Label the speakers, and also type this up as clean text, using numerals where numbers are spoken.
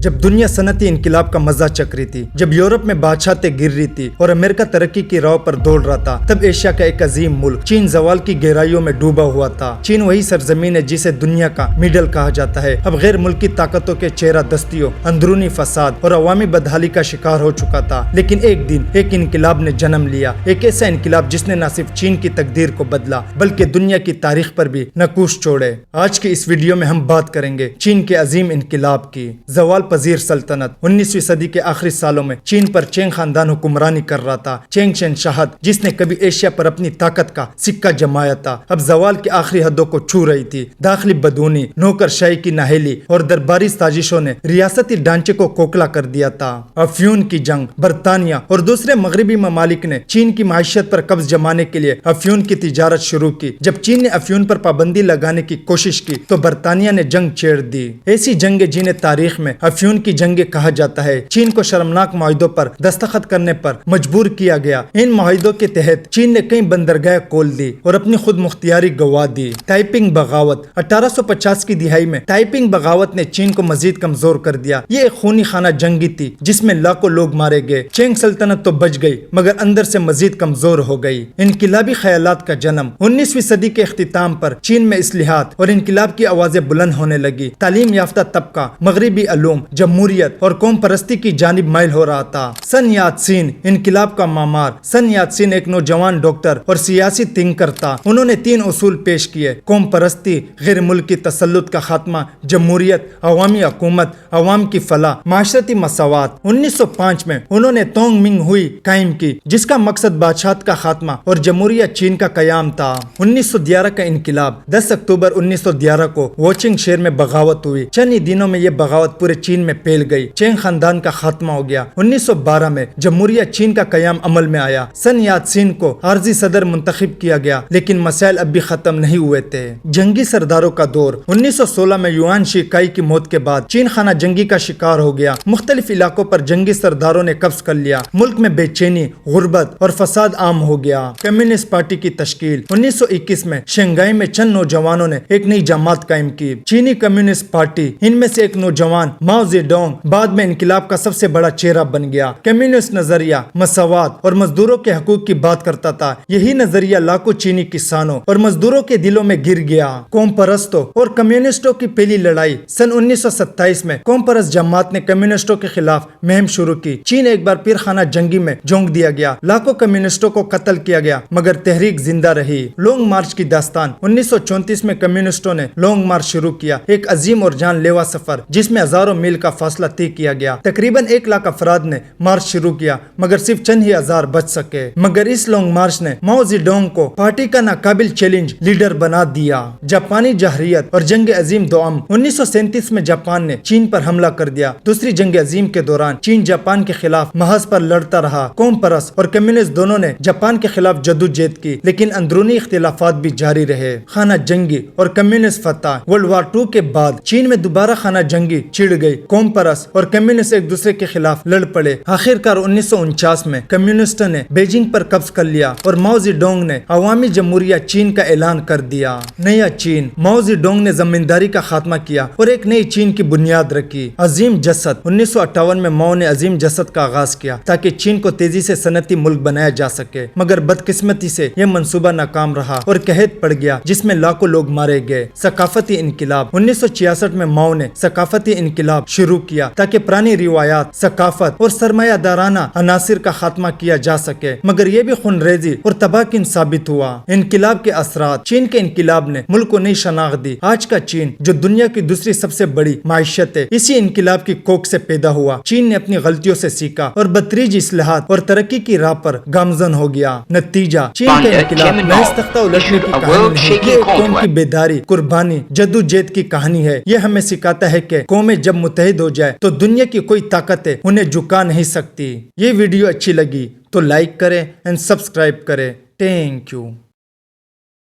Speaker 1: جب دنیا صنعتی انقلاب کا مزہ چک رہی تھی، جب یورپ میں بادشاہتیں گر رہی تھی اور امریکہ ترقی کی راہ پر دوڑ رہا تھا، تب ایشیا کا ایک عظیم ملک چین زوال کی گہرائیوں میں ڈوبا ہوا تھا۔ چین وہی سرزمین ہے جسے دنیا کا میڈل کہا جاتا ہے، اب غیر ملکی طاقتوں کے چہرہ دستیوں، اندرونی فساد اور عوامی بدحالی کا شکار ہو چکا تھا۔ لیکن ایک دن ایک انقلاب نے جنم لیا، ایک ایسا انقلاب جس نے نہ صرف چین کی تقدیر کو بدلا بلکہ دنیا کی تاریخ پر بھی نقوش چھوڑے۔ آج کی اس ویڈیو میں ہم بات کریں گے چین کے عظیم انقلاب کی۔ زوال پذیر سلطنت 19ویں صدی کے آخری سالوں میں چین پر چینگ خاندان حکمرانی کر رہا تھا۔ چینگ شہنشاہت جس نے کبھی ایشیا پر اپنی طاقت کا سکہ جمایا تھا، اب زوال کی آخری حدوں کو چھو رہی تھی۔ داخلی بدونی، نوکر شاہی کی نااہلی اور درباری سازشوں نے ریاستی ڈھانچے کو کھوکھلا کر دیا تھا۔ افیون کی جنگ، برطانیہ اور دوسرے مغربی ممالک نے چین کی معیشت پر قبض جمانے کے لیے افیون کی تجارت شروع کی۔ جب چین نے افیون پر پابندی لگانے کی کوشش کی تو برطانیہ نے جنگ چھیڑ دی۔ ایسی جنگیں جنہیں تاریخ میں افیون کی جنگیں کہا جاتا ہے، چین کو شرمناک معاہدوں پر دستخط کرنے پر مجبور کیا گیا۔ ان معاہدوں کے تحت چین نے کئی بندرگاہیں کھول دی اور اپنی خود مختاری گنوا دی۔ تائپنگ بغاوت 1850 کی دہائی میں تائپنگ بغاوت نے چین کو مزید کمزور کر دیا۔ یہ ایک خونی خانہ جنگی تھی جس میں لاکھوں لوگ مارے گئے۔ چینگ سلطنت تو بچ گئی مگر اندر سے مزید کمزور ہو گئی۔ انقلابی خیالات کا جنم 19ویں صدی کے اختتام پر چین میں اصلاحات اور انقلاب کی آوازیں بلند ہونے لگی۔ تعلیم یافتہ طبقہ مغربی علوم، جمہوریت اور قوم پرستی کی جانب مائل ہو رہا تھا۔ سن یات سین انقلاب کا معمار۔ سن یات سین ایک نوجوان ڈاکٹر اور سیاسی تھنکر تھا۔ انہوں نے 3 اصول پیش کیے: قوم پرستی، غیر ملکی تسلط کا خاتمہ، جمہوریت، عوامی حکومت، عوام کی فلاح، معاشرتی مساوات۔ 1905 میں انہوں نے تونگ منگ ہوئی قائم کی جس کا مقصد بادشاہت کا خاتمہ اور جمہوریت چین کا قیام تھا۔ 1911 کا انقلاب 10 اکتوبر 1911 کو ووچنگ شہر میں بغاوت ہوئی۔ چند ہی دنوں میں یہ بغاوت پورے چین میں پھیل گئی۔ چینگ خاندان کا خاتمہ ہو گیا۔ 1912 میں جمہوریت چین کا قیام عمل میں آیا۔ سن یات سین کو عارضی صدر منتخب کیا گیا لیکن مسائل اب بھی ختم نہیں ہوئے تھے۔ جنگی سرداروں کا دور 1916 میں یوان شی کائی کی موت کے بعد چین خانہ جنگی کا شکار ہو گیا۔ مختلف علاقوں پر جنگی سرداروں نے قبض کر لیا۔ ملک میں بے چینی، غربت اور فساد عام ہو گیا۔ کمیونسٹ پارٹی کی تشکیل 1921 میں شنگھائی میں چند نوجوانوں نے ایک نئی جماعت قائم کی، چینی کمیونسٹ پارٹی۔ ان میں سے ایک نوجوان ماؤ زیڈونگ بعد میں انقلاب کا سب سے بڑا چہرہ بن گیا۔ کمیونسٹ نظریہ مساوات اور مزدوروں کے حقوق کی بات کرتا تھا۔ یہی نظریہ لاکھوں چینی کسانوں اور مزدوروں کے دلوں میں گر گیا۔ قوم پرستوں اور کمیونسٹوں کی پہلی لڑائی سن 1927 میں قوم پرست جماعت نے کمیونسٹوں کے خلاف مہم شروع کی۔ چین ایک بار پھر خانہ جنگی میں جھونک دیا گیا۔ لاکھوں کمیونسٹوں کو قتل کیا گیا مگر تحریک زندہ رہی۔ لانگ مارچ کی داستان 1934 میں کمیونسٹوں نے لانگ مارچ شروع کیا، ایک عظیم اور جان لیوا سفر جس میں ہزاروں میل کا فاصلہ طے کیا گیا۔ تقریباً 1 لاکھ افراد نے مارچ شروع کیا مگر صرف چند ہی ہزار بچ سکے۔ مگر اس لانگ مارچ نے ماؤ زیڈونگ کو پارٹی کا ناقابل چیلنج لیڈر بنا دیا۔ جاپانی جارحیت اور جنگ عظیم دوم 1937 میں جاپان نے چین پر حملہ کر دیا۔ دوسری جنگ عظیم کے دوران چین جاپان کے خلاف محاذ پر لڑتا رہا۔ قوم پرست اور کمیونسٹ دونوں نے جاپان کے خلاف جدوجہد کی لیکن اندرونی اختلافات بھی جاری رہے۔ خانہ جنگی اور کمیونسٹ فتح ورلڈ وار 2 کے بعد چین میں دوبارہ خانہ جنگی چھڑ گئی۔ قوم پرست اور کمیونسٹ ایک دوسرے کے خلاف لڑ پڑے۔ آخرکار 1949 میں کمیونسٹوں نے بیجنگ پر قبض کر لیا اور ماؤ زیڈونگ نے عوامی جمہوریہ چین کا اعلان کر دیا۔ نیا چین ماؤ زیڈونگ نے زمینداری کا خاتمہ کیا اور ایک نئی چین کی بنیاد رکھی۔ عظیم جسد 1958 میں ماؤ نے عظیم جسد کا آغاز کیا تاکہ چین کو تیزی سے صنعتی ملک بنایا جا سکے، مگر بدقسمتی سے یہ منصوبہ ناکام رہا اور قحط پڑ گیا جس میں لاکھوں لوگ مارے گئے۔ ثقافتی انقلاب 1966 میں ماؤ نے ثقافتی انقلاب شروع کیا تاکہ پرانی روایات، ثقافت اور سرمایہ دارانہ عناصر کا خاتمہ کیا جا سکے، مگر یہ بھی خونریزی اور تباہ کن ثابت ہوا۔ انقلاب کے اثرات چین کے انقلاب نے ملک کو نئی شناخت دی۔ آج کا چین جو دنیا کی دوسری سب سے بڑی معیشت ہے، اسی انقلاب کی کوکھ سے پیدا ہوا۔ چین نے اپنی غلطیوں سے سیکھا اور بتدریج اصلاحات اور ترقی کی راہ پر گامزن ہو گیا۔ نتیجہ چین کا انقلاب محض تختہ الٹنے کی کہانی نہیں، یہ ایک قوم کی بیداری، قربانی، جدوجہد کی کہانی ہے۔ یہ ہمیں سکھاتا ہے کہ قومیں جب متحد ہو جائے تو دنیا کی کوئی طاقت انہیں جھکا نہیں سکتی۔ یہ ویڈیو اچھی لگی تو لائک کریں اور سبسکرائب کریں۔ Thank you.